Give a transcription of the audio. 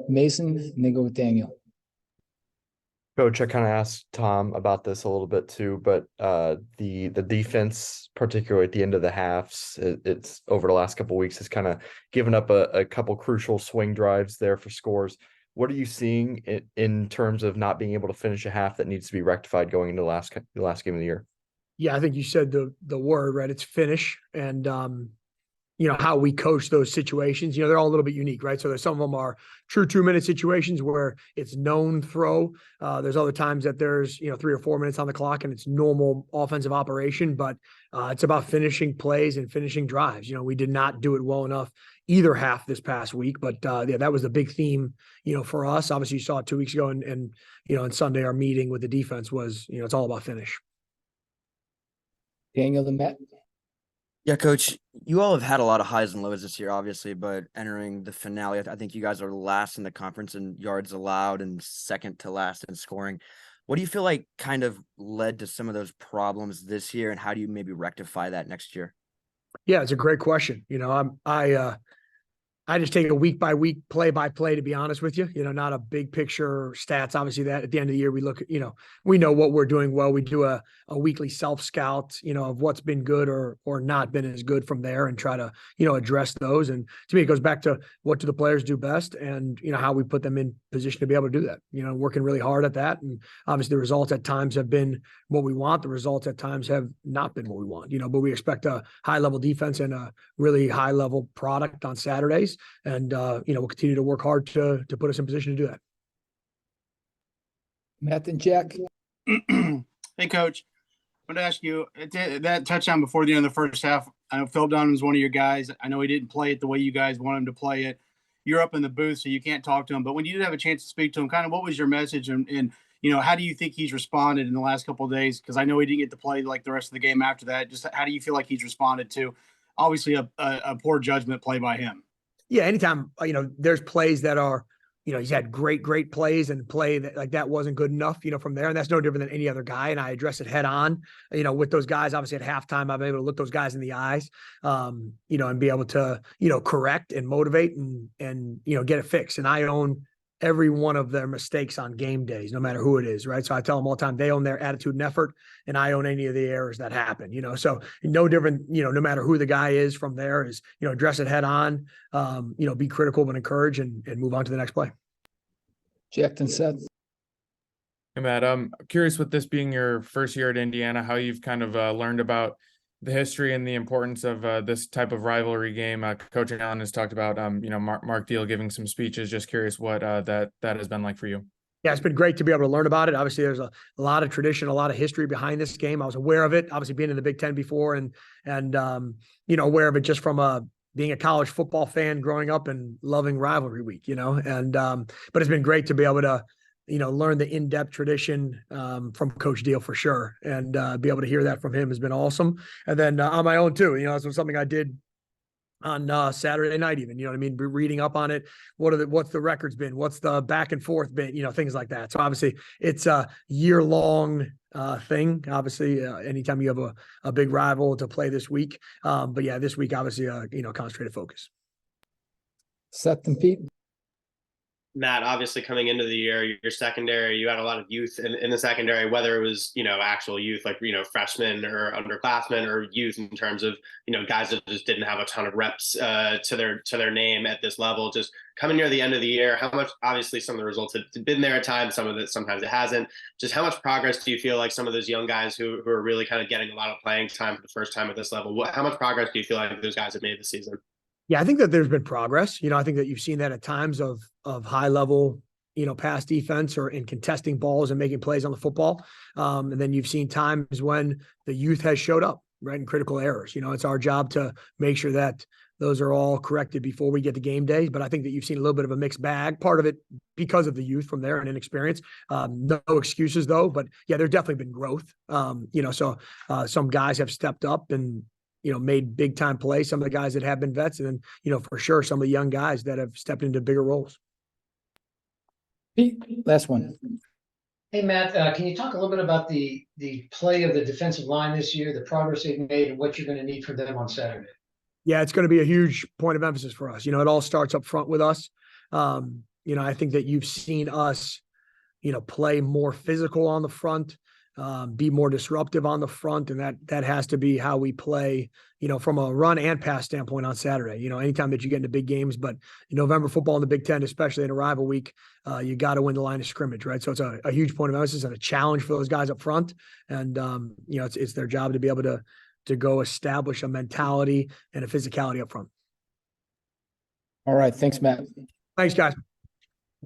Mason Daniel. Coach, I kind of asked Tom about this a little bit too, but the defense, particularly at the end of the halves, it's over the last couple of weeks has kind of given up a couple crucial swing drives there for scores. What are you seeing in terms of not being able to finish a half that needs to be rectified going into the last game of the year? Yeah, I think you said the word, right? It's finish. And how we coach those situations, they're all a little bit unique, right? So there's some of them are true 2-minute situations where it's known throw. There's other times that there's, 3 or 4 minutes on the clock and it's normal offensive operation, but it's about finishing plays and finishing drives. We did not do it well enough either half this past week, but yeah, that was the big theme, for us. Obviously you saw it 2 weeks ago and on Sunday, our meeting with the defense was, it's all about finish. Daniel and Matt. Yeah, Coach, you all have had a lot of highs and lows this year, obviously, but entering the finale, I think you guys are last in the conference in yards allowed and second to last in scoring. What do you feel like kind of led to some of those problems this year, and how do you maybe rectify that next year? Yeah, it's a great question. I just take a week by week, play by play, to be honest with you, not a big picture stats. Obviously that at the end of the year, we look at, we know what we're doing well. We do a weekly self scout, of what's been good or not been as good from there and try to, address those. And to me, it goes back to what do the players do best and, how we put them in position to be able to do that, working really hard at that. And obviously the results at times have been what we want. The results at times have not been what we want, but we expect a high level defense and a really high level product on Saturdays. And, we'll continue to work hard to put us in position to do that. Matt and Jack. Hey, Coach. I want to ask you, that touchdown before the end of the first half, I know Phil Dunn was one of your guys. I know he didn't play it the way you guys want him to play it. You're up in the booth, so you can't talk to him. But when you did have a chance to speak to him, kind of what was your message? And how do you think he's responded in the last couple of days? Because I know he didn't get to play like the rest of the game after that. Just how do you feel like he's responded to, obviously, a poor judgment play by him? Yeah, anytime, there's plays that are, he's had great plays and play that like that wasn't good enough, from there. And that's no different than any other guy. And I address it head on, with those guys. Obviously at halftime, I've been able to look those guys in the eyes, and be able to, correct and motivate and get it fixed. And I own every one of their mistakes on game days, no matter who it is, right? So I tell them all the time, they own their attitude and effort, and I own any of the errors that happen, so no different, no matter who the guy is from there is, address it head on, be critical but encourage and move on to the next play. Jack and Seth. Hey, Matt, I'm curious, with this being your first year at Indiana, how you've kind of learned about the history and the importance of this type of rivalry game. Coach Allen has talked about, Mark Thiel giving some speeches. Just curious what that has been like for you. Yeah, it's been great to be able to learn about it. Obviously, there's a lot of tradition, a lot of history behind this game. I was aware of it, obviously being in the Big Ten before and aware of it just from being a college football fan growing up and loving rivalry week, but it's been great to be able to, learn the in-depth tradition from Coach Deal for sure. And be able to hear that from him has been awesome. And then on my own too, this was something I did on Saturday night even, reading up on it. What's the records been? What's the back and forth been? Things like that. So obviously it's a year-long thing. Obviously, anytime you have a big rival to play this week. But yeah, this week, obviously, concentrated focus. Seth and Pete. Matt, obviously coming into the year, your secondary, you had a lot of youth in the secondary, whether it was, actual youth like, freshmen or underclassmen, or youth in terms of, guys that just didn't have a ton of reps to their name at this level. Just coming near the end of the year, how much, obviously some of the results have been there at times, some of it, sometimes it hasn't. Just how much progress do you feel like some of those young guys who are really kind of getting a lot of playing time for the first time at this level, how much progress do you feel like those guys have made this season? Yeah, I think that there's been progress. I think that you've seen that at times of high level, pass defense or in contesting balls and making plays on the football. And then you've seen times when the youth has showed up, right, in critical errors. It's our job to make sure that those are all corrected before we get to game day. But I think that you've seen a little bit of a mixed bag, part of it because of the youth from there and inexperience. No excuses though, but yeah, there's definitely been growth. So some guys have stepped up and made big time plays, some of the guys that have been vets, and then, for sure, some of the young guys that have stepped into bigger roles. Pete, last one. Hey, Matt, can you talk a little bit about the play of the defensive line this year, the progress they've made, and what you're going to need from them on Saturday? Yeah, it's going to be a huge point of emphasis for us. It all starts up front with us. I think that you've seen us, play more physical on the front, be more disruptive on the front. And that has to be how we play, from a run and pass standpoint on Saturday, anytime that you get into big games, but November football in the Big Ten, especially in a rival week, you got to win the line of scrimmage, right? So it's a huge point of emphasis and a challenge for those guys up front. And, it's their job to be able to go establish a mentality and a physicality up front. All right. Thanks, Matt. Thanks, guys.